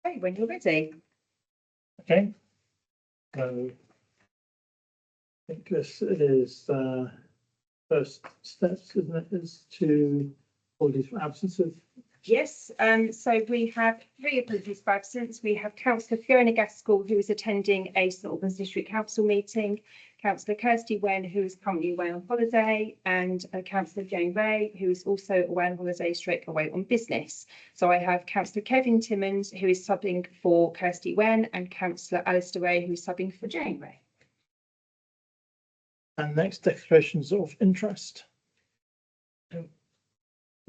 Okay, when you're ready. Okay. So I think this is first steps, isn't it, is to apologies for absences. Yes, so we have 3 apologies for absence. We have Councillor Fiona Gaskell, who is attending a St Albans District Council meeting, Councillor Kirsty Wen, who is currently away on holiday, and Councillor Jane Ray, who is also away on holiday / away on business. So I have Councillor Kevin Timmons, who is subbing for Kirsty Wen, and Councillor Alistair Ray, who is subbing for Jane Ray. And next, declarations of interest.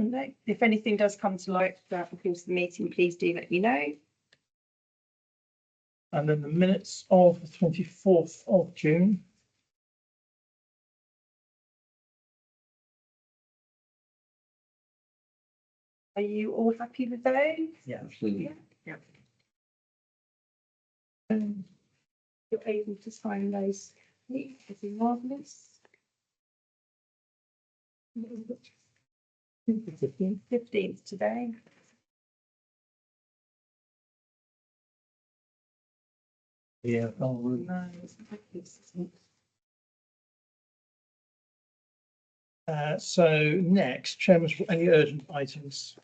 No, if anything does come to light throughout the course of the meeting, please do let me know. And then the minutes of the 24th of June. Are you all happy with those? Yeah, absolutely. Yeah. You're able to sign those. It's marvellous. 15th today. Yeah. No, So next, Chairman's, any urgent items?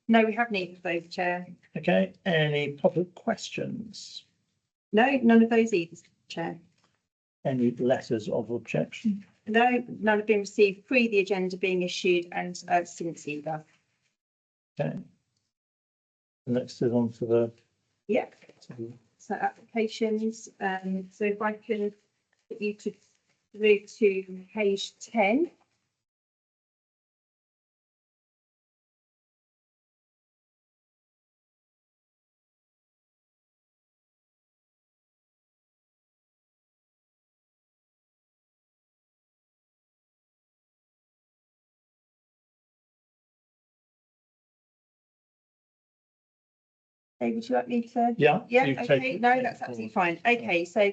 no, we have neither of those, Chair. Okay, any public questions? No, none of those either, Chair. Any letters of objection? No, none have been received pre the agenda being issued and since either. Okay. Next is on to the. Yeah. So applications, so if I can get you to move to page 10. Hey, would you like me to? Yeah. Yeah, you've okay, taken- no, taken that's absolutely forward. fine. Okay, so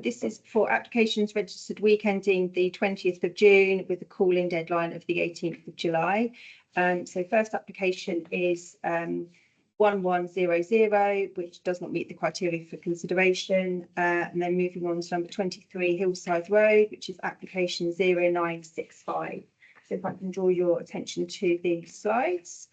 this is for applications registered week ending the 20th of June with a call-in deadline of the 18th of July. So first application is 1100, which does not meet the criteria for consideration. And then moving on to number 23 Hillside Road, which is application 0965. So if I can draw your attention to the slides.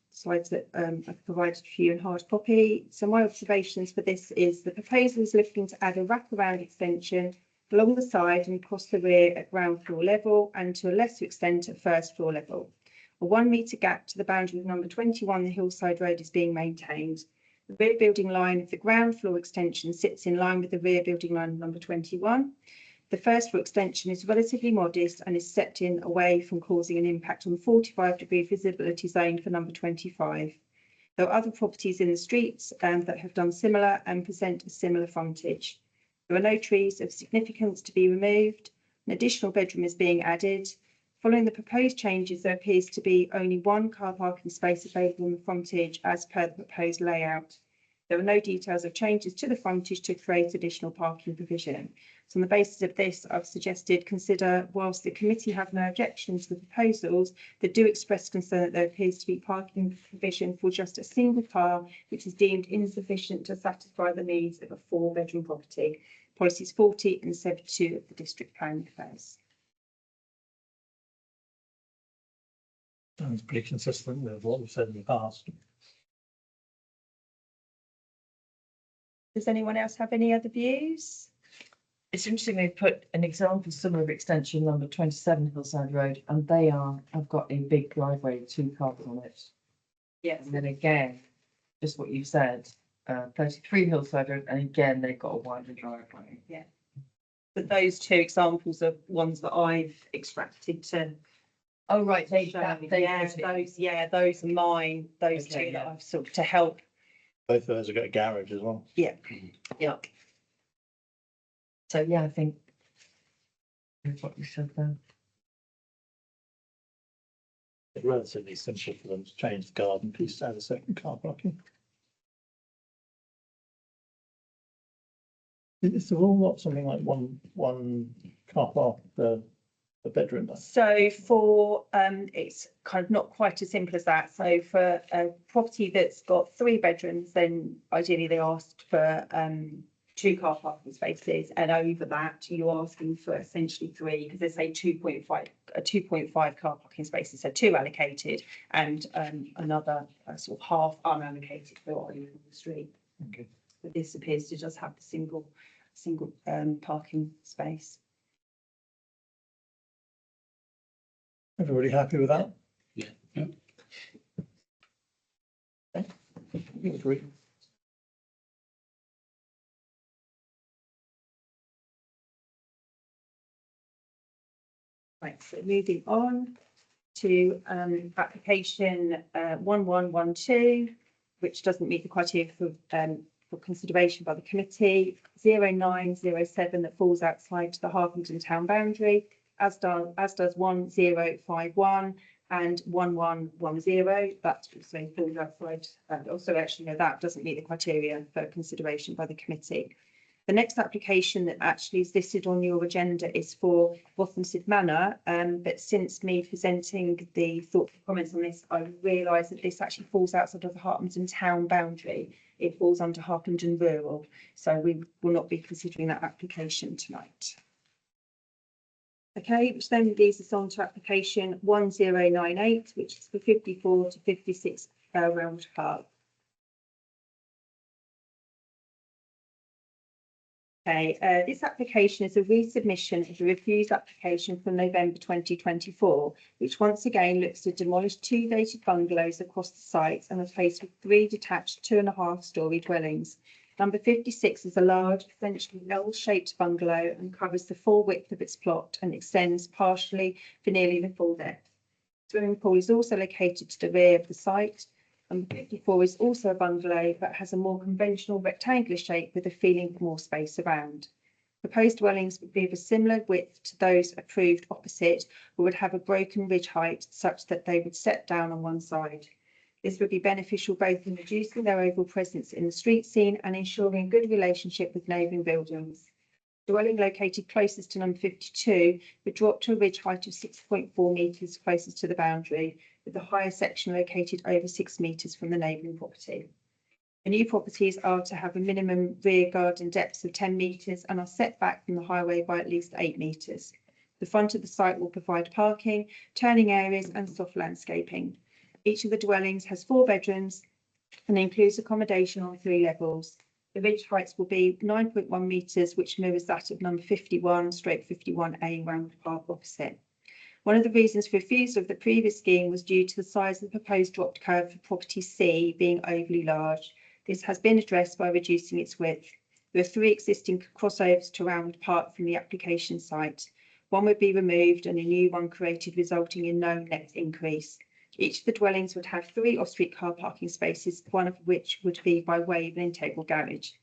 Slides that I've provided for you in hard copy. So my observations for this is the proposal is looking to add a wraparound extension along the side and across the rear at ground floor level and to a lesser extent at first floor level. A 1 metre gap to the boundary of number 21, the Hillside Road, is being maintained. The rear building line of the ground floor extension sits in line with the rear building line of number 21. The first floor extension is relatively modest and is stepped in away from causing an impact on the 45-degree visibility zone for number 25. There are other properties in the streets that have done similar and present a similar frontage. There are no trees of significance to be removed. An additional bedroom is being added. Following the proposed changes, there appears to be only 1 car parking space available on the frontage as per the proposed layout. There are no details of changes to the frontage to create additional parking provision. So on the basis of this, I've suggested consider, whilst the committee have no objections to the proposals, they do express concern that there appears to be parking provision for just a single car, which is deemed insufficient to satisfy the needs of a 4-bedroom property. Policies 40 and 72 of the District Planning Affairs. Sounds pretty consistent with what we've said in the past. Does anyone else have any other views? It's interesting they put an example similar of extension number 27 Hillside Road, and they have got a big driveway, 2 cars on it. Yes. And then again, just what you said, 33 Hillside Road, and again they've got a wider driveway. Yeah. But those 2 examples are ones that I've extracted to Oh right, those are mine. Those Okay, 2 that yeah. I've sort of to help. Both of those have got a garage as well. Yeah. So yeah, I think that's what you said there. It's relatively simple for them to change the garden piece to add a second car parking. It's all got something like one car park per a bedroom? So for, it's kind of not quite as simple as that. So for a property that's got 3 bedrooms, then ideally they asked for 2 car parking spaces, and over that you're asking for essentially 3, because they say 2.5 car parking spaces, so 2 allocated and another sort of half unallocated for on the street. Okay. But this appears to just have the single parking space. Everybody happy with that? Yeah. I think agree. Right, so moving on to application 1112, which doesn't meet the criteria for consideration by the committee. 0907 that falls outside the Harpenden town boundary, as does 1051 and 1110. That also falls outside. Also, actually, no, that doesn't meet the criteria for consideration by the committee. The next application that actually is listed on your agenda is for Bothamsted Manor, but since me presenting the thoughtful comments on this, I realised that this actually falls outside of the Harpenden town boundary. It falls under Harpenden Rural, so we will not be considering that application tonight. Okay, which then leads us on to application 1098, which is for 54 to 56 Round Park. Okay, this application is a resubmission of the refused application from November 2024, which once again looks to demolish 2 dated bungalows across the site and replace with 3 detached 2.5-storey dwellings. Number 56 is a large, essentially L-shaped bungalow and covers the full width of its plot and extends partially for nearly the full depth. The swimming pool is also located to the rear of the site. Number 54 is also a bungalow, but has a more conventional rectangular shape with a feeling of more space around. Proposed dwellings would be of a similar width to those approved opposite, but would have a broken ridge height such that they would set down on one side. This would be beneficial both in reducing their overall presence in the street scene and ensuring a good relationship with neighbouring buildings. The dwelling located closest to number 52 would drop to a ridge height of 6.4 metres closest to the boundary, with the higher section located over 6 metres from the neighbouring property. The new properties are to have a minimum rear garden depth of 10 metres and are set back from the highway by at least 8 metres. The front of the site will provide parking, turning areas and soft landscaping. Each of the dwellings has 4 bedrooms and includes accommodation on 3 levels. The ridge heights will be 9.1 metres, which mirrors that of number 51/51A Round Park opposite. One of the reasons for refusal of the previous scheme was due to the size of the proposed dropped curve for property C being overly large. This has been addressed by reducing its width. There are 3 existing crossovers to Round Park from the application site. One would be removed and a new one created, resulting in no net increase. Each of the dwellings would have 3 off-street car parking spaces, one of which would be by way of an integral garage.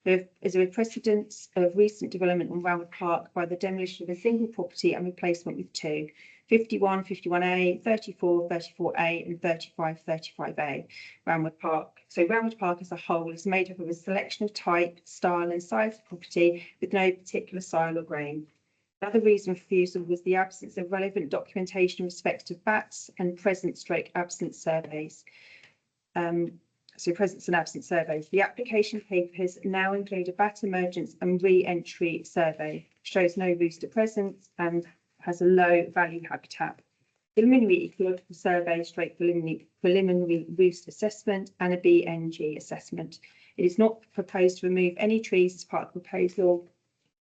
There is a precedent of recent development on Round Park by the demolition of a single property and replacement with 2. 51, 51A, 34, 34A and 35, 35A, Roundwood Park. So Roundwood Park as a whole is made up of a selection of type, style and size of property with no particular style or grain. Another reason for refusal was the absence of relevant documentation in respect of BATs and presence/absence surveys. Presence and absence surveys. The application papers now include a BAT emergence and re-entry survey, shows no rooster presence and has a low value habitat. Preliminary ecological survey, preliminary roost assessment and a BNG assessment. It is not proposed to remove any trees as part of the proposal.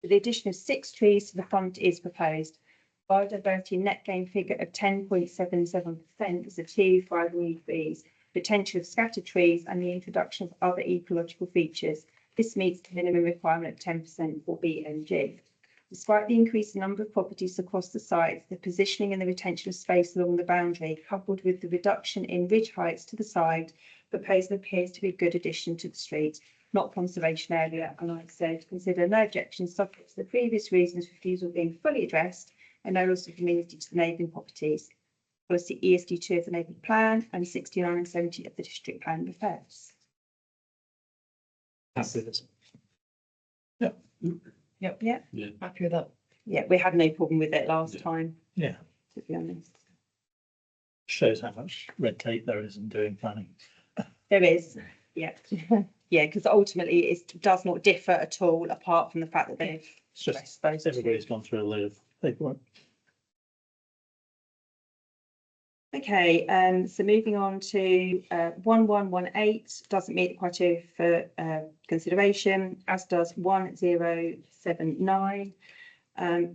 The addition of 6 trees to the front is proposed. Biodiversity net gain figure of 10.77% is achieved by the new trees, potential of scattered trees and the introduction of other ecological features. This meets the minimum requirement of 10% for BNG. Despite the increased number of properties across the site, the positioning and the retention of space along the boundary, coupled with the reduction in ridge heights to the side, proposal appears to be a good addition to the street, not conservation area, and like I said, consider no objections subject to the previous reasons for refusal being fully addressed and no loss of community to the neighbouring properties. Policy ESD2 of the neighbourhood plan and 69 and 70 of the district plan refers. Happy with this? Yep. Yeah. Happy with that. Yeah, we had no problem with it last time. Yeah, to be honest. shows how much red tape there is in doing planning. There is, yeah. Yeah, because ultimately it does not differ at all, apart from the fact that they've It's just stressed those two. everybody's gone through a load of paperwork. Okay, so moving on to 1118 doesn't meet the criteria for consideration, as does 1079,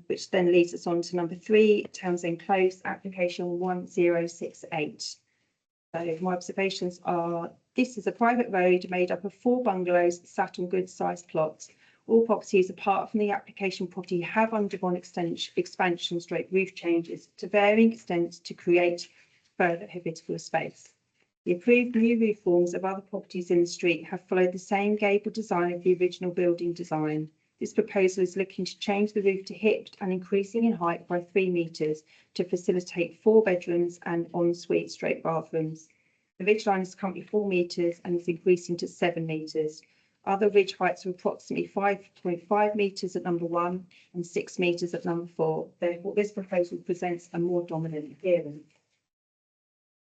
which then leads us on to number 3, Townsend Close, application 1068. So my observations are, this is a private road made up of 4 bungalows sat on good sized plots. All properties apart from the application property have undergone expansion stroke roof changes to varying extents to create further habitable space. The approved new roof forms of other properties in the street have followed the same gable design of the original building design. This proposal is looking to change the roof to hipped and increasing in height by 3 metres to facilitate 4 bedrooms and ensuite stroke bathrooms. The ridge line is currently 4 metres and is increasing to 7 metres. Other ridge heights are approximately 5.5 metres at number 1 and 6 metres at number 4. Therefore, this proposal presents a more dominant appearance.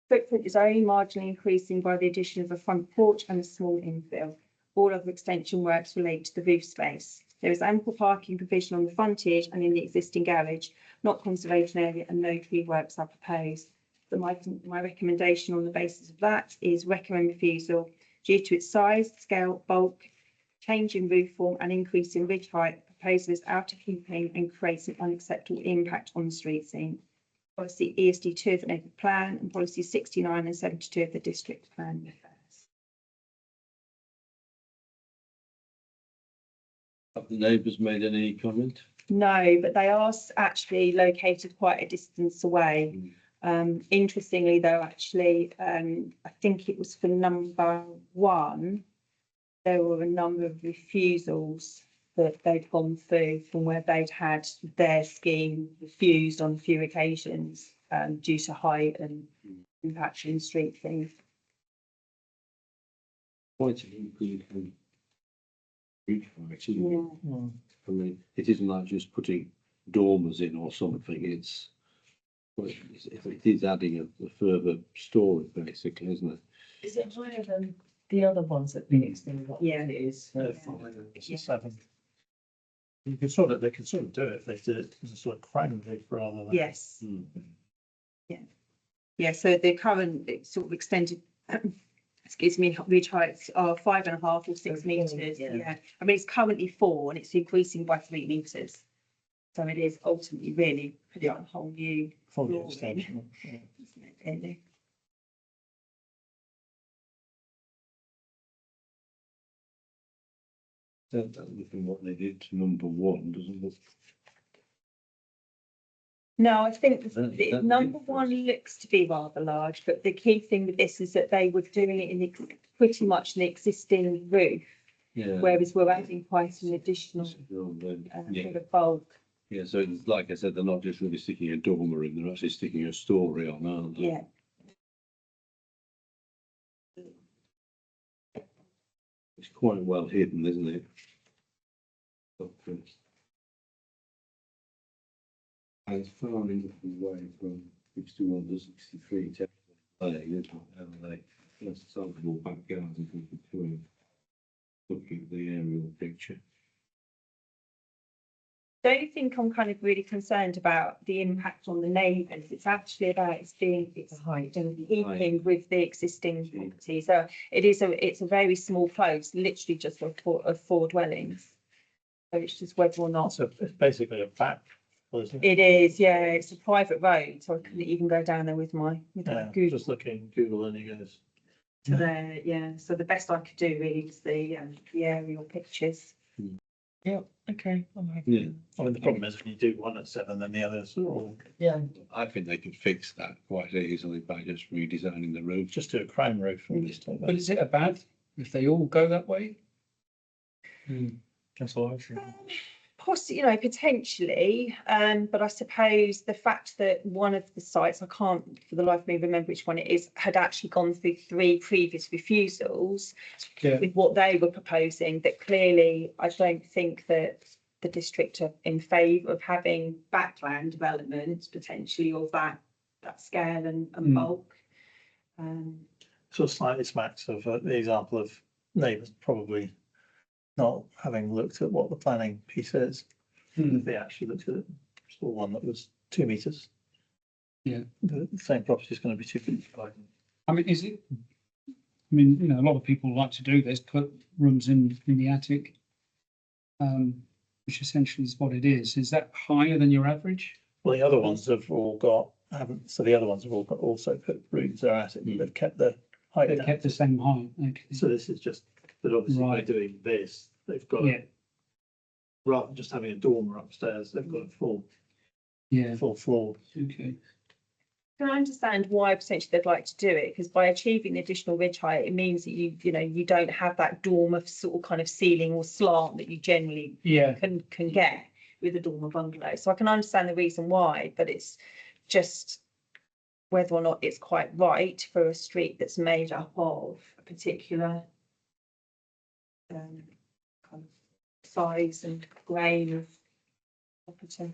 Footprint is only marginally increasing by the addition of a front porch and a small infill. All other extension works relate to the roof space. There is ample parking provision on the frontage and in the existing garage, not conservation area, and no tree works are proposed. So my recommendation on the basis of that is recommend refusal due to its size, scale, bulk, change in roof form and increase in ridge height. The proposal is out of keeping and creates an unacceptable impact on the street scene. Policy ESD 2 of the neighbourhood plan and policy 69 and 72 of the district plan refers. Have the neighbours made any comment? No, but they are actually located quite a distance away. Interestingly, though, actually, I think it was for number 1, there were a number of refusals that they'd gone through from where they'd had their scheme refused on a few occasions due to height and impact in street things. Quite an increase in roof height, isn't it? Yeah. I mean, it isn't like just putting dormers in or something. It's it is adding a further story, basically, isn't it? Is it higher than the other ones that being extended? Yeah. It is. It's a 7. You could sort of, they could sort of do it if they did it as a sort of crown roof rather than. Yes. Yeah, so the current sort of extended, excuse me, ridge heights are 5.5 or 6 metres. Yeah, I mean, it's currently 4 and it's increasing by 3 metres. So it is ultimately really putting a whole new Full flooring, extension. Yeah. isn't it, really? That looking what they did to number 1 doesn't look. No, I think That number difference. 1 looks to be rather large, but the key thing with this is that they were doing it in the, pretty much the existing roof, Yeah. whereas we're adding quite an additional Yeah. sort of bulk. Yeah. So it's like I said, they're not just really sticking a dormer in; they're actually sticking a story on, aren't they? Yeah. It's quite well hidden, isn't it? Footprints. And it's far enough away from 61 to 63 Lane, isn't it? And that's a sizable back garden from between. Looking at the aerial picture. The only thing I'm kind of really concerned about the impact on the neighbours, it's actually about it's The height. in keeping with the existing property. So it's a very small close, literally just of 4 dwellings. So it's just whether or not So it's basically a back, isn't it? it is, yeah, it's a private road, so I couldn't even go down there with my Yeah, Google just looking Google and it goes. to there. Yeah, so the best I could do really was the aerial pictures. Yep, okay. I'm happy. Yeah. I mean, the problem is if you do one at 7, then the others are all Yeah, I think they could fix that quite easily by just redesigning the road. just do a crown roof from this type. But is it a bad if they all go that way? That's all I think. Possibly, potentially, but I suppose the fact that one of the sites, I can't for the life of me remember which one it is, had actually gone through 3 previous refusals Yeah. with what they were proposing, that clearly I don't think that the district are in favour of having backland developments potentially of that scale and Mm. bulk. Sort of slightly smacks of the example of neighbours probably not having looked at what the planning piece is. If they actually looked at it, saw one that was 2 metres. Yeah. The same property is going to be 2 feet. I mean, is it? I mean, you know, a lot of people like to do this, put rooms in the attic. Which essentially is what it is. Is that higher than your average? Well, the other ones have all got, haven't, so the other ones have all got also put rooms in their attic, they've kept the height They down. kept the same height. Okay. So this is just, but obviously by Right. doing this, they've got, Yeah, rather than just having a dormer upstairs, they've got a yeah, full floor. okay. Can I understand why potentially they'd like to do it? Because by achieving the additional ridge height, it means that you don't have that dormer sort of kind of ceiling or slant that you generally Yeah, can get with a dormer bungalow. So I can understand the reason why, but it's just whether or not it's quite right for a street that's made up of a particular kind of size and grain of property.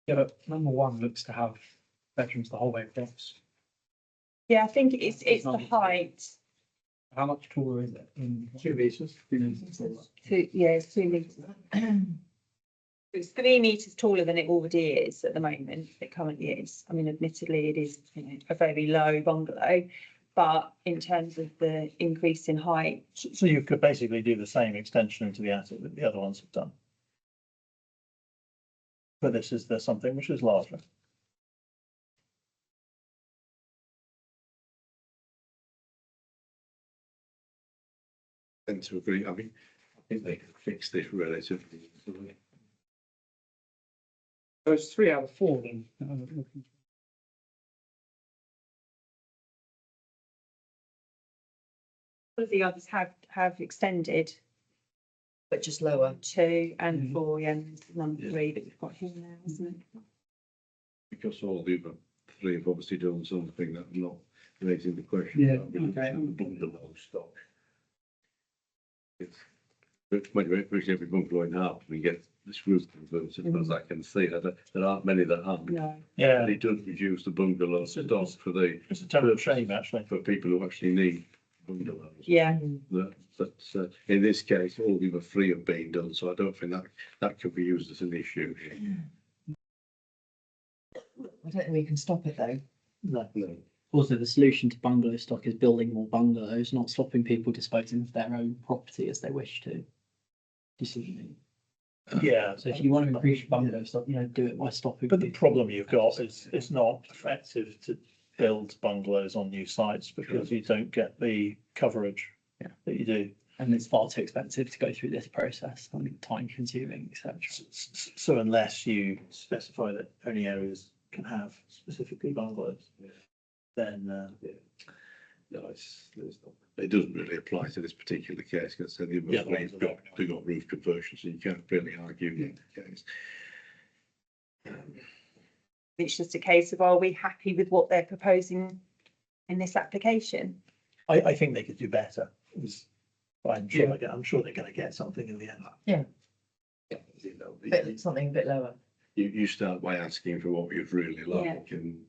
Yeah, but number one looks to have bedrooms the whole way across. Yeah, I think it's the not- height. How much taller is it? 2 metres. It's 2 metres. It's 3 metres taller than it already is at the moment. It currently is. I mean, admittedly, it is a very low bungalow, but in terms of the increase in height, So you could basically do the same extension into the attic that the other ones have done. But this is, there's something which is larger. Tend to agree. I mean, I think they can fix this relatively easily. so it's 3 out of 4 then. all of the others have extended But just lower. 2 and Mhm. 4, yeah, and there's number Yeah. 3 that we've got here now, isn't it? Because all the other three have obviously done something that I'm not raising the question. Yeah, about because okay. it's the bungalow stock. It's when you push every bungalow in half, we get this roof converted, as I can see, there aren't many that aren't. No. Yeah, And it does reduce the bungalow stock it's a terrible shame, actually. for people who actually need bungalows. Yeah, But in this case, all the other three have been done, so I don't think that could be used as an issue. I don't think we can stop it though. No. No. Also, the solution to bungalow stock is building more bungalows, not stopping people disposing of their own property as they wish to. Do you see what I mean? Yeah, So if you want to increase your bungalow stock, you know, do it by stopping. but the people. problem you've got is it's not effective to build bungalows on new sites because you don't get the coverage Yeah. that you do. And it's far too expensive to go through this process, I mean, time consuming, etc. So unless you specify that only areas can have specifically bungalows, then No, it's not. It doesn't really apply to this particular case, because the Yeah, other one's got roof conversion, so you can't really argue in that case. it's just a case of, are we happy with what they're proposing in this application? I think they could do better. I'm sure Yeah. I'm sure they're going to get something in the end. You know, Bit, something a bit lower. you start by asking for what you'd really like, and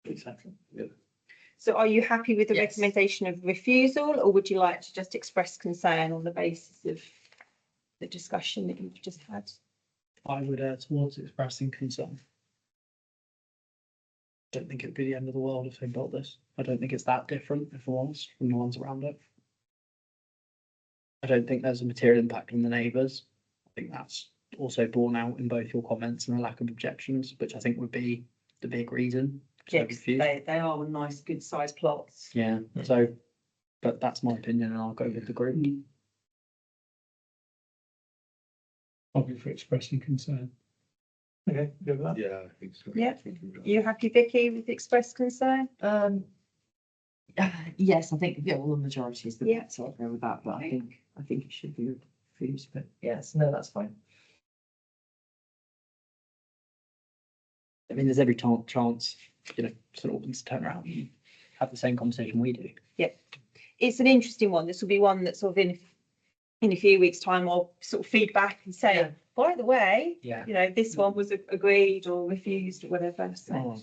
Exactly. So are you happy with the Yes. recommendation of refusal, or would you like to just express concern on the basis of the discussion that you've just had? I would err towards expressing concern. Don't think it'd be the end of the world if they built this. I don't think it's that different, if I'm honest, from the ones around it. I don't think there's a material impact on the neighbours. I think that's also borne out in both your comments and the lack of objections, which I think would be the big reason. to Yes, refuse. they are nice, good sized plots. Yeah, so, but that's my opinion and I'll go with the group. Probably for expressing concern. Okay, good with that. yeah, I think so. Yeah. You happy, Vicky, with expressed concern? Yes, I think, yeah, well, the majority is the, Yeah. so I'll go with that, but Okay. I think it should be refused, but yes, no, that's fine. I mean, there's every chance, you know, St Albans to turn around and have the same conversation we do. it's an interesting one. This will be one that sort of in a few weeks' time, I'll sort of feedback and say, Yeah. by the way, Yeah. you know, this one was agreed or refused or whatever. So, Oh,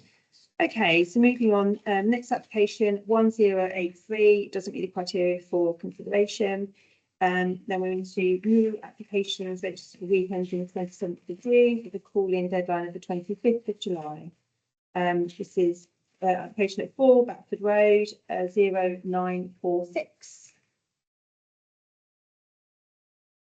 okay, so moving on, next application 1083 doesn't meet the criteria for consideration. Then we're into new applications registered for weekends in 27th of June with a call-in deadline of the 25th of July. This is application at 4 Batford Road, 0946.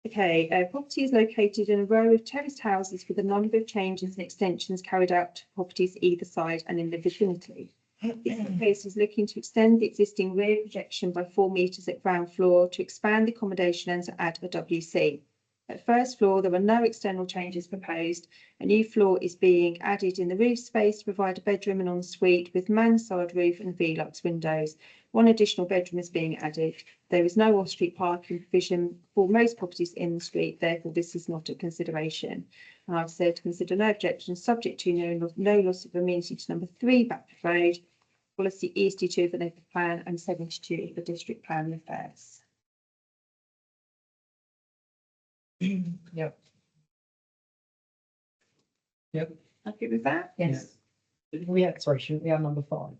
Okay, property is located in a row of terraced houses with a number of changes and extensions carried out to properties either side and in the vicinity. This case is looking to extend the existing rear projection by 4 metres at ground floor to expand the accommodation and to add a WC. At first floor, there are no external changes proposed. A new floor is being added in the roof space to provide a bedroom and ensuite with mansard roof and Velux windows. One additional bedroom is being added. There is no off-street parking provision for most properties in the street, therefore this is not a consideration. And I've said to consider no objections subject to no loss of amenity to number 3 Batford Road, policy ESD2 of the local plan and 72 of the district plan affairs. Yep. Yep. Happy with that? Yes. We had, sorry, shouldn't we have number 5?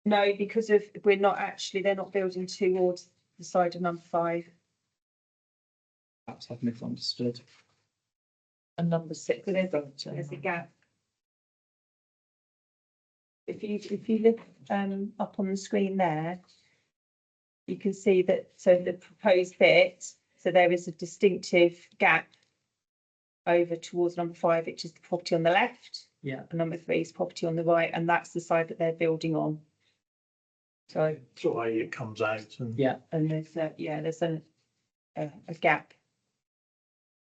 No, because of they're not building towards the side of number 5. perhaps I've misunderstood. And number 6. So there's a gap. If you look up on the screen there, you can see that so the proposed bit, so there is a distinctive gap over towards number 5, which is the property on the left, Yeah. and number 3 is property on the right, and that's the side that they're building on. So So why it comes out and. Yeah. and there's a gap.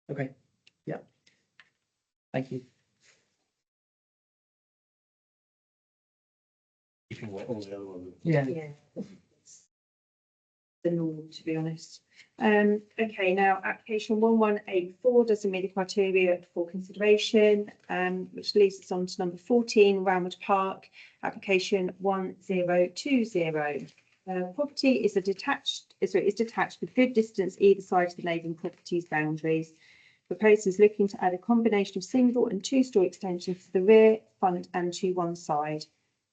Okay. Yeah. Thank you. Keeping what all the other ones. Yeah. Yeah. The norm, to be honest. Okay, now application 1184 doesn't meet the criteria for consideration, which leads us on to number 14, Roundwood Park, application 1020. Property is detached with good distance either side of the neighbouring property's boundaries. Proposers looking to add a combination of single and 2-storey extensions to the rear, front and to one side.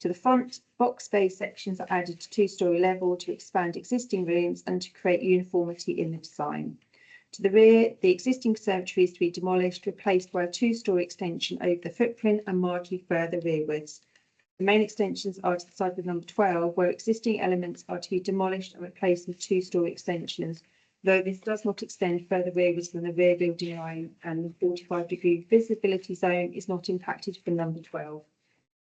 To the front, box space sections are added to 2-storey level to expand existing rooms and to create uniformity in the design. To the rear, the existing conservatory is to be demolished, replaced by a 2-storey extension over the footprint and marginally further rearwards. The main extensions are to the side of number 12, where existing elements are to be demolished and replaced with 2-storey extensions, though this does not extend further rearwards than the rear building line, and the 45-degree visibility zone is not impacted for number 12.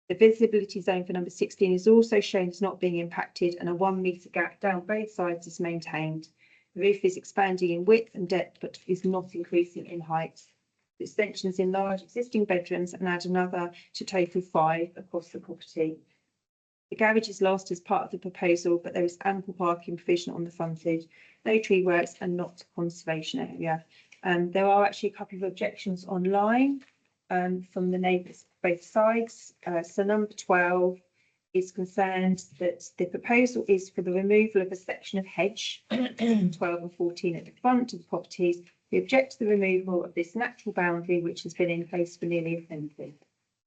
The visibility zone for number 16 is also shown as not being impacted, and a 1 metre gap down both sides is maintained. The roof is expanding in width and depth, but is not increasing in height. The extensions enlarge existing bedrooms and add another to total 5 across the property. The garage is lost as part of the proposal, but there is ample parking provision on the frontage, no tree works and not conservation area. There are actually a couple of objections online from the neighbours both sides. So number 12 is concerned that the proposal is for the removal of a section of hedge, 12 and 14 at the front of the properties. We object to the removal of this natural boundary, which has been in place for nearly a century.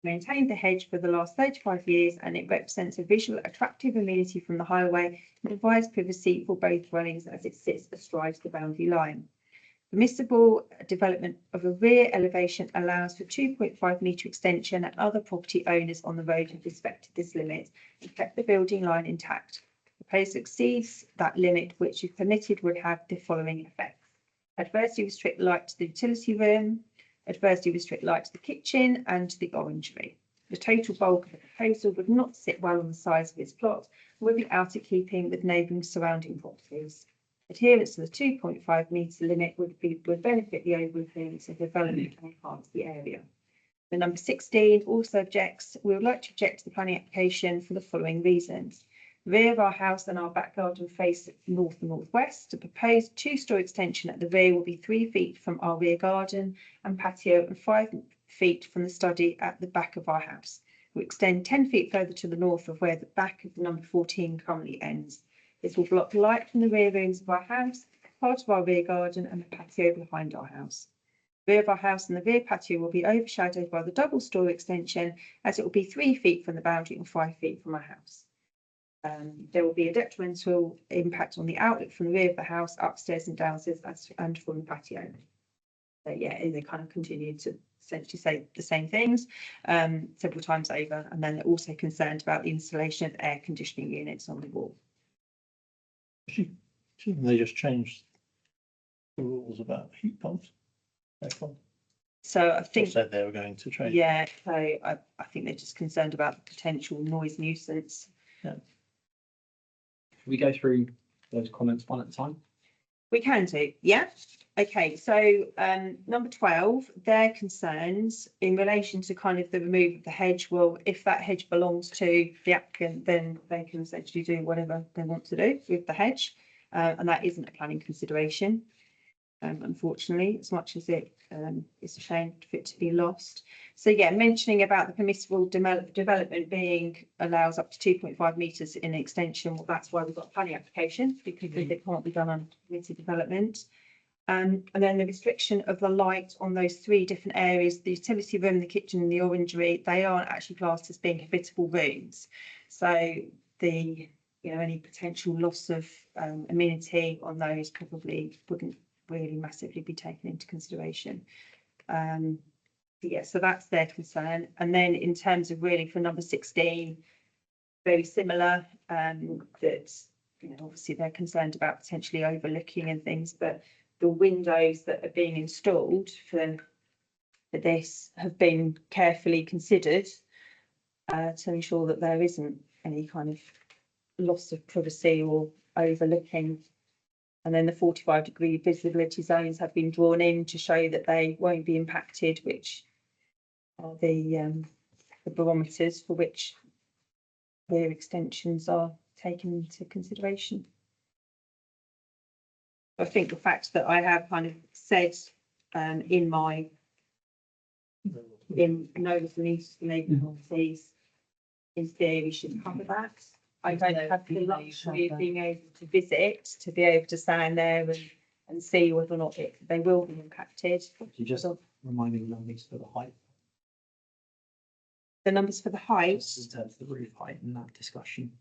Maintained the hedge for the last 35 years, and it represents a visual attractive amenity from the highway and provides privacy for both dwellings as it sits astride the boundary line. Permissible development of a rear elevation allows for 2.5 metre extension, and other property owners on the road have respected this limit and kept the building line intact. Proposal exceeds that limit, which if permitted would have the following effects: adversely restrict light to the utility room, adversely restrict light to the kitchen and to the orangery. The total bulk of the proposal would not sit well on the size of its plot and would be out of keeping with neighbouring surrounding properties. Adherence to the 2.5 metre limit would benefit the overall appearance of development and enhance the area. The number 16 also objects. We would like to object to the planning application for the following reasons. The rear of our house and our back garden face north and northwest. The proposed 2-storey extension at the rear will be 3 feet from our rear garden and patio and 5 feet from the study at the back of our house. will extend 10 feet further to the north of where the back of number 14 currently ends. This will block light from the rear rooms of our house, part of our rear garden and the patio behind our house. The rear of our house and the rear patio will be overshadowed by the double-storey extension, as it will be 3 feet from the boundary and 5 feet from our house. There will be a detrimental impact on the outlet from the rear of the house, upstairs and downstairs, and from the patio. So yeah, they kind of continue to essentially say the same things several times over, and then they're also concerned about the installation of air conditioning units on the wall. They just changed the rules about heat pumps. Aircon. So I Or think, said they were going to change. yeah, so I think they're just concerned about the potential noise nuisance. We go through those comments one at a time. We can do, yeah. Okay, so number 12, their concerns in relation to kind of the removal of the hedge. Well, if that hedge belongs to the applicant, then they can essentially do whatever they want to do with the hedge. And that isn't a planning consideration, unfortunately, as much as it is a shame for it to be lost. So yeah, mentioning about the permissible development being allows up to 2.5 metres in extension. Well, that's why we've got a planning application, because it can't be done on permitted development. And then the restriction of the light on those 3 different areas, the utility room, the kitchen and the orangery, they aren't actually classed as being habitable rooms. So the, any potential loss of amenity on those probably wouldn't really massively be taken into consideration. Yeah, so that's their concern. And then in terms of really for number 16, very similar, that, obviously they're concerned about potentially overlooking and things, but the windows that are being installed for this have been carefully considered to ensure that there isn't any kind of loss of privacy or overlooking. And then the 45-degree visibility zones have been drawn in to show that they won't be impacted, which are the barometers for which rear extensions are taken into consideration. I think the fact that I have kind of said in notice and neighbourhoods, in theory should cover that. I don't have the luxury of being able to visit, to be able to stand there and see whether or not they will be impacted. You just remind me the numbers for the height. The numbers for the height. In terms of the roof height in that discussion.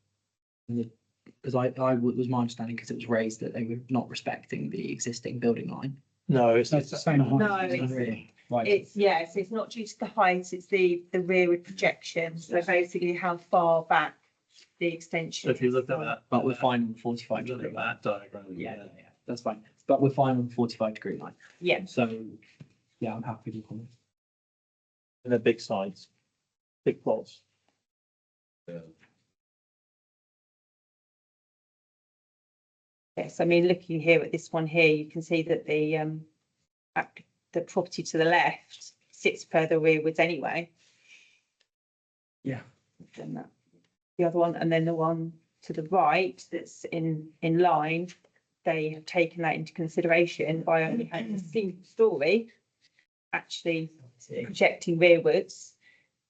Because I was my understanding, because it was raised that they were not respecting the existing building line. No, it's That's the same height. No, isn't it? it's- Right. It's not due to the height, it's the rearward projection. So basically how far back the extension. So if you is look at from. that, But we're fine on the 45 look degree at line. that diagram. Yeah, that's fine. But we're fine on the 45 degree line. Yeah, So, yeah, I'm happy with the comment. And they're big sites, big plots. yes, I mean, looking here at this one here, you can see that the property to the left sits further rearwards anyway. Yeah. Than that. The other one, and then the one to the right that's in line, they have taken that into consideration by only having a single story actually projecting rearwards.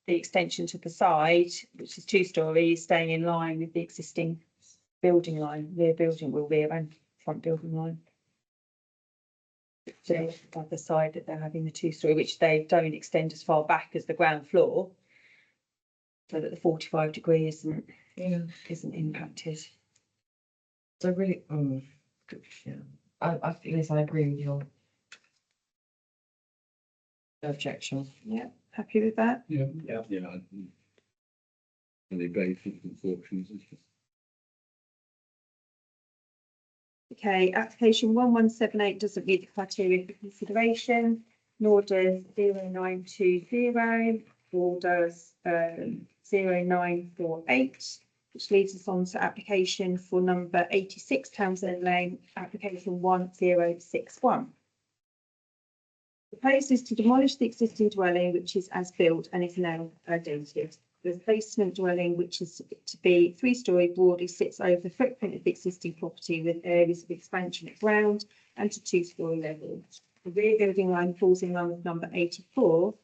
The extension to the side, which is 2 stories, staying in line with the existing building line, rear and front building line. So the other side that they're having the 2-story, which they don't extend as far back as the ground floor, so that the 45 degree isn't impacted. So really, yeah, I think this, I agree with your objection. Yeah, happy with that? Yeah. Yeah. And they basic unfortunately. Okay, application 1178 doesn't meet the criteria for consideration, nor does 0920, nor does 0948, which leads us on to application for number 86 Townsend Lane, application 1061. Proposed is to demolish the existing dwelling, which is as built and is now dated. The replacement dwelling, which is to be 3-story, broadly sits over the footprint of the existing property with areas of expansion at ground and to 2-story level. The rear building line falls in line with number 84,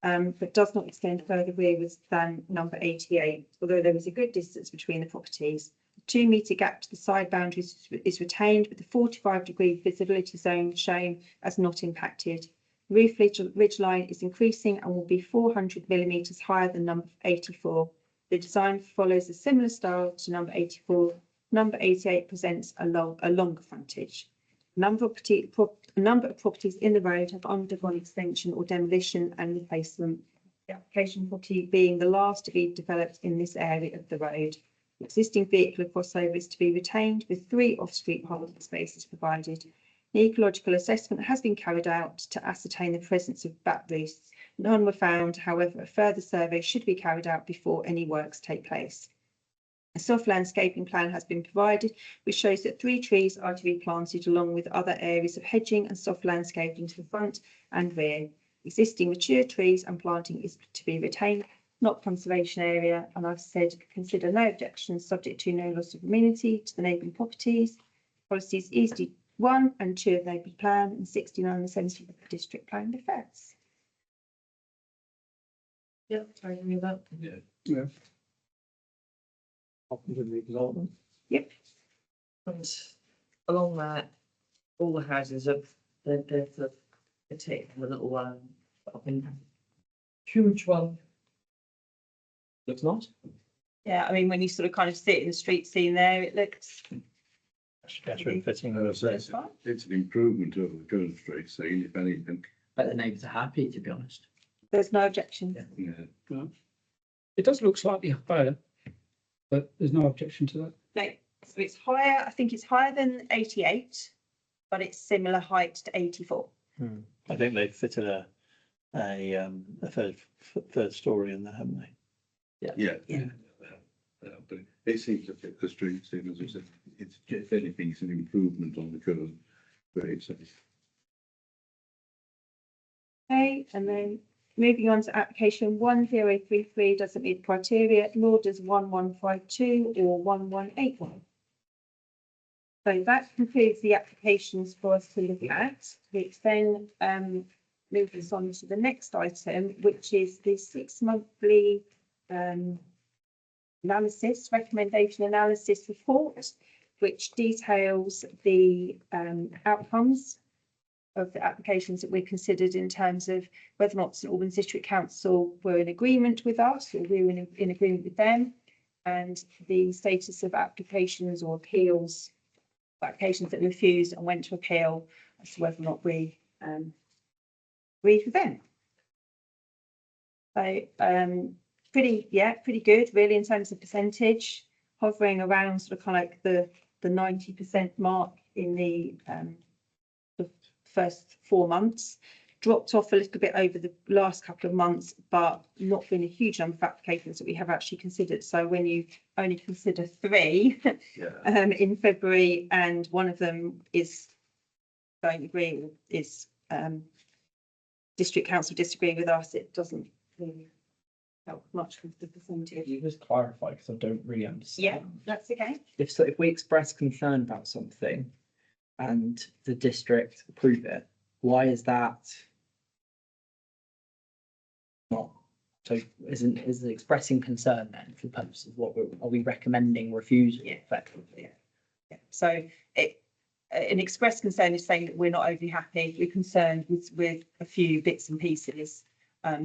but does not extend further rearwards than number 88, although there is a good distance between the properties. The 2 metre gap to the side boundaries is retained, with the 45-degree visibility zone shown as not impacted. The roof ridge line is increasing and will be 400 millimetres higher than number 84. The design follows a similar style to number 84. Number 88 presents a longer frontage. A number of properties in the road have undergone extension or demolition and replacement. The application property being the last to be developed in this area of the road. The existing vehicle crossover is to be retained with 3 off-street parking spaces provided. An ecological assessment has been carried out to ascertain the presence of bat roosts. None were found, however, a further survey should be carried out before any works take place. A soft landscaping plan has been provided, which shows that 3 trees are to be planted along with other areas of hedging and soft landscaping to the front and rear. Existing mature trees and planting is to be retained, not conservation area, and I've said consider no objections subject to no loss of amenity to the neighbouring properties. Policies ESD1 and 2 of the neighbourhood plan and 69 and 70 of the district plan defence. Yeah, I agree with that. Yeah. Copies of the exortment. And along that, all the houses have, they're taking the little up in huge one. Looks nice. Yeah, I mean, when you sort of kind of sit in the street scene there, it looks Better and fitting. it's fine. It's an improvement over the current street scene, if anything. Bet the neighbours are happy, to be honest. There's no objection. Yeah. Yeah. It does look slightly higher, but there's no objection to that. No, so it's higher, I think it's higher than 88, but it's similar height to 84. I think they've fitted a third story in there, haven't they? Yeah. Yeah. Yeah, but it seems to fit the street scene, as I said, it's, if anything, it's an improvement on the current grade size. Okay, and then moving on to application 1033 doesn't meet the criteria, nor does 1152 or 1181. So that concludes the applications for us to look at. We then move us on to the next item, which is the 6-monthly recommendation analysis report, which details the outcomes of the applications that we considered in terms of whether or not St Albans District Council were in agreement with us or we were in agreement with them, and the status of applications or appeals, applications that refused and went to appeal, as to whether or not we agreed with them. So pretty good really in terms of percentage, hovering around sort of kind of like the 90% mark in the first 4 months. Dropped off a little bit over the last couple of months, but not been a huge number of applications that we have actually considered. So when you only consider 3 Yeah. in February, and one of them is don't agree, is District Council disagree with us, it doesn't really help much with the percentage. Can you just clarify, because I don't really understand. Yeah, that's okay. If we express concern about something and the district approve it, why is that not? So is it expressing concern then for the purpose of what are we recommending refusal Yeah. effectively? Yeah. So an express concern is saying that we're not overly happy, we're concerned with a few bits and pieces.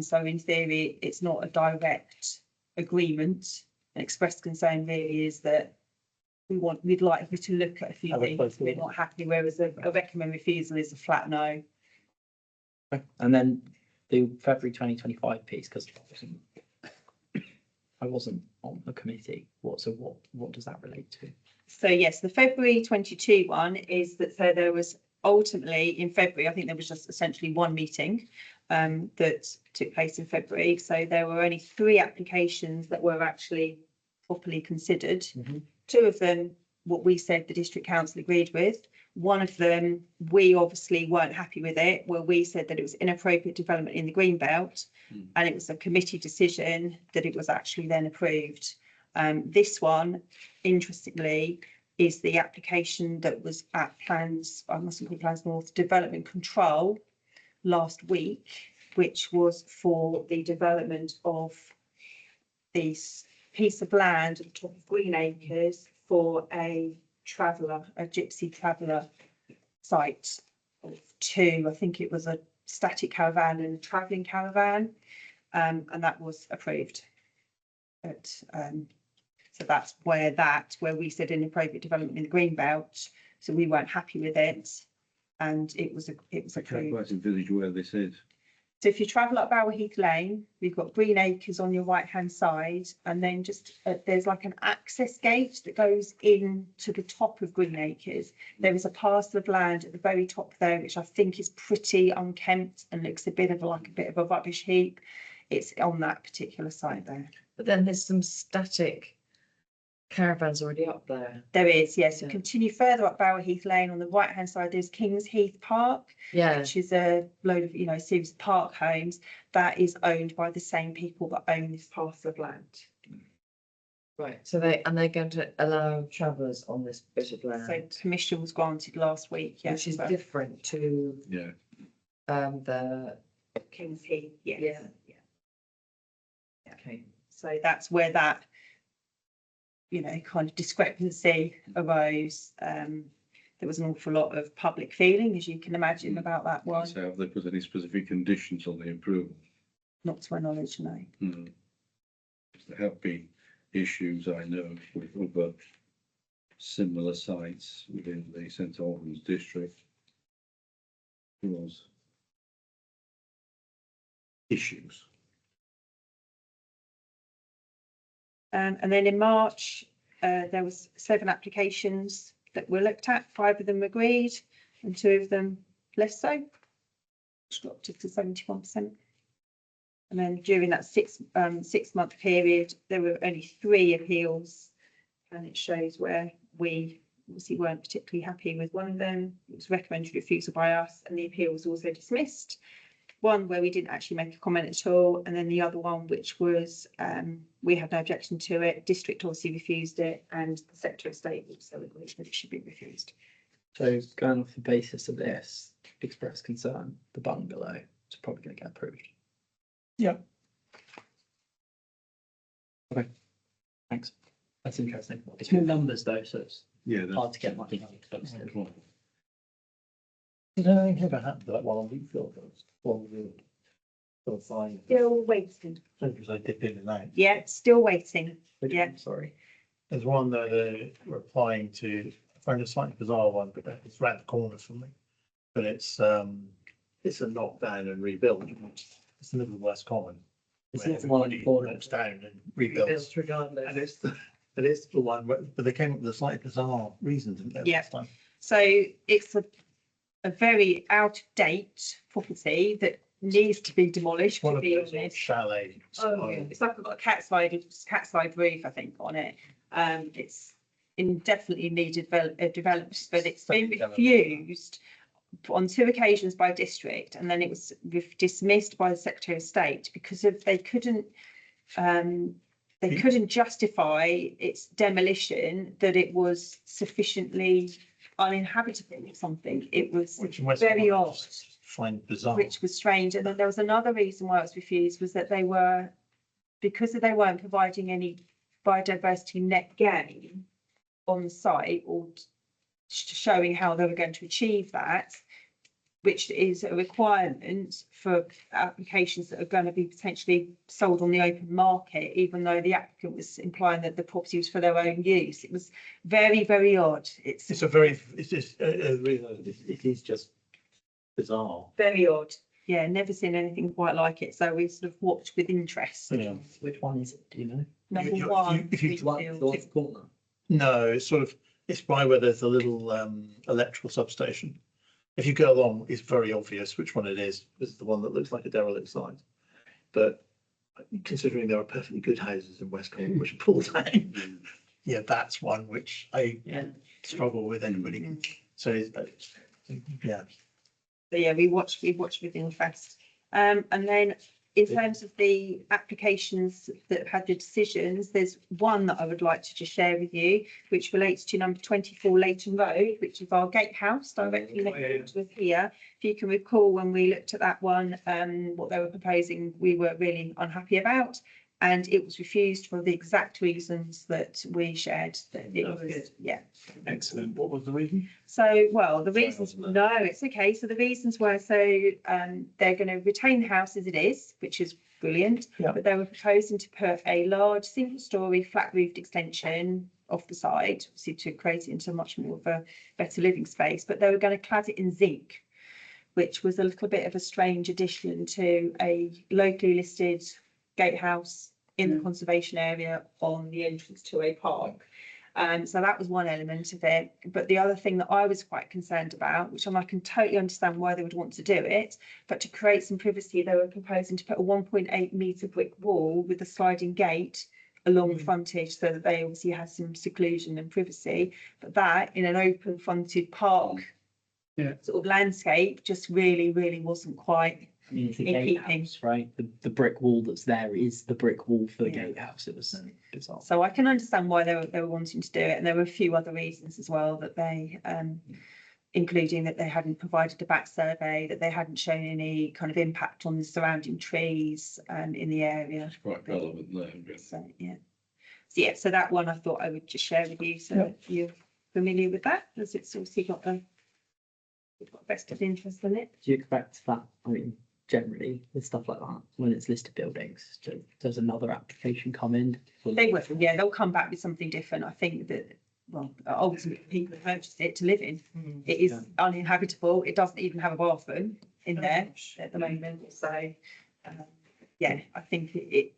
So in theory, it's not a direct agreement. An expressed concern really is that we'd like you to look at a few Have a things, closer we're look. not happy, whereas a recommend refusal is a flat no. Okay. And then the February 2025 piece, because I wasn't on the committee. What does that relate to? So yes, the February 22 one is that, so there was ultimately in February, I think there was just essentially one meeting that took place in February. So there were only 3 applications that were actually properly considered. Mhm. 2 of them, what we said the district council agreed with. One of them, we obviously weren't happy with it, where we said that it was inappropriate development in the green belt, and it was a committee decision that it was actually then approved. This one, interestingly, is the application that was at Plans, I mustn't call Plans North Development Control last week, which was for the development of this piece of land at the top of Green Acres for a gypsy traveller site of two. I think it was a static caravan and a travelling caravan, and that was approved. But so that's where we said inappropriate development in the green belt. So we weren't happy with it, and it was I can't approved. quite envisage where this is. So if you travel up Bower Heath Lane, we've got Green Acres on your right hand side, and then just there's like an access gate that goes in to the top of Green Acres. There is a parcel of land at the very top there, which I think is pretty unkempt and looks a bit of a rubbish heap. It's on that particular site there. But then there's some static caravans already up there. There is, yes. So Yeah. continue further up Bower Heath Lane on the right hand side. There's Kings Heath Park, Yeah, which is a load of a series of park homes that is owned by the same people that own this parcel of land. right. So they're going to allow travellers on this bit of So land, permission was granted last week. Yes, which is for different to Yeah. the, Kings Heath. Yes. Yeah. Yeah. okay. So that's where that kind of discrepancy arose. There was an awful lot of public feeling, as you can imagine, about that one. So have they put any specific conditions on the approval? Not to my knowledge, no. There have been issues, I know, with other similar sites within the St Albans district. There was issues. And then in March, there was 7 applications that were looked at. 5 of them agreed and 2 of them less so, which dropped it to 71%. And then during that 6-month period, there were only 3 appeals, and it shows where we obviously weren't particularly happy with one of them. It was recommended refusal by us, and the appeal was also dismissed. One where we didn't actually make a comment at all, and then the other one which was we had no objection to it. District obviously refused it, and the Secretary of State also agreed that it should be refused. So going off the basis of this, express concern, the button below is probably going to get approved. Yeah. Okay, thanks. That's interesting. It's more numbers though, so it's Yeah. hard to get much. Did anything ever happen to that one on Wheatfield? Well, we'll find. Still waiting. Because I dip in and out. Yeah, still waiting. Yeah. Sorry. There's one that they're applying to, I find a slightly bizarre one, but it's round the corner from me. But it's a knockdown and rebuild. It's the middle of West Common. It's where not the one on the everybody corner. knocks down and rebuilds. Rebuilt regardless. And it's the one, but they came up with a slightly bizarre reason, didn't they? Yeah. last time? So it's a very out of date property that needs to be demolished, One to of be those honest. chalet. Oh, yeah. It's like I've got a cat slide roof, I think, on it. It's definitely needed development, but it's been refused on 2 occasions by district, and then it was dismissed by the Secretary of State because of they couldn't justify its demolition, that it was sufficiently uninhabitable or something. It was Which in West very Common I odd, just find bizarre. which was strange. And then there was another reason why it was refused, was that they weren't providing any biodiversity net gain on the site, or showing how they were going to achieve that, which is a requirement for applications that are going to be potentially sold on the open market, even though the applicant was implying that the property was for their own use. It was very, very odd. It It is just bizarre. very odd. Yeah, never seen anything quite like it. So we sort of watched with interest. Yeah. Which one is it? Do you know? Number You- one, if you- Wheatfield. The one at the corner. No, it's by where there's a little electrical substation. If you go along, it's very obvious which one it is. This is the one that looks like a derelict site. But considering there are perfectly good houses in West Common which pull down, yeah, that's one which I Yeah. struggle with anybody. So, yeah. So yeah, we watched with interest. And then in terms of the applications that have had the decisions, there's one that I would like to just share with you, which relates to number 24 Leighton Road, which is our gatehouse directly next to us here. If you can recall, when we looked at that one, what they were proposing, we were really unhappy about. And it was refused for the exact reasons that we shared. That it Oh, was, good. yeah. Excellent. What was the reason? So, well, the Sorry, reasons, wasn't it? no, it's okay. So the reasons were, they're going to retain the house as it is, which is brilliant. Yeah. But they were proposing to put a large single-storey flat roofed extension off the side, obviously to create it into much more of a better living space. But they were going to clad it in zinc, which was a little bit of a strange addition to a locally listed gatehouse in the conservation area on the entrance to a park. So that was one element of it. But the other thing that I was quite concerned about, which I can totally understand why they would want to do it, but to create some privacy, they were proposing to put a 1.8 metre brick wall with a sliding gate along the frontage, so that they obviously had some seclusion and privacy. But that in an open fronted park sort of landscape just really wasn't quite. I mean, it's a In keeping. gatehouse, right? The brick wall that's there is the brick wall for the Yeah. gatehouse. It was bizarre. So I can understand why they were wanting to do it, and there were a few other reasons as well that they, including that they hadn't provided a back survey, that they hadn't shown any kind of impact on the surrounding trees in the area. It's quite relevant there. So so that one I thought I would just share with you, so that you're familiar with that, as it's obviously got vested interest in it. Do you expect that? I mean, generally with stuff like that, when it's listed buildings, does another application come in? They will, yeah, they'll come back with something different. I think that, well, ultimately people have purchased it to live in. It is Yeah. uninhabitable. It doesn't even have a bathroom in there at the moment. So, yeah, I think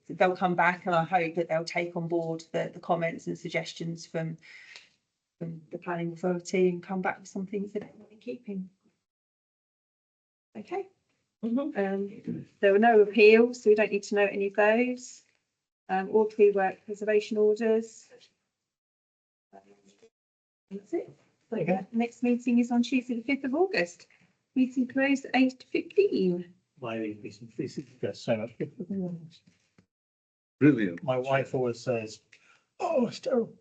they'll come back, and I hope that they'll take on board the comments and suggestions from the planning authority and come back with some things that they want in keeping. Okay. There were no appeals, so we don't need to note any of those. All pre-work preservation orders. That's it. So Okay. the next meeting is on Tuesday, the 5th of August. Meeting closed at 8:15. Why these go so much quicker. Brilliant. My wife always says, "Oh, it's terrible."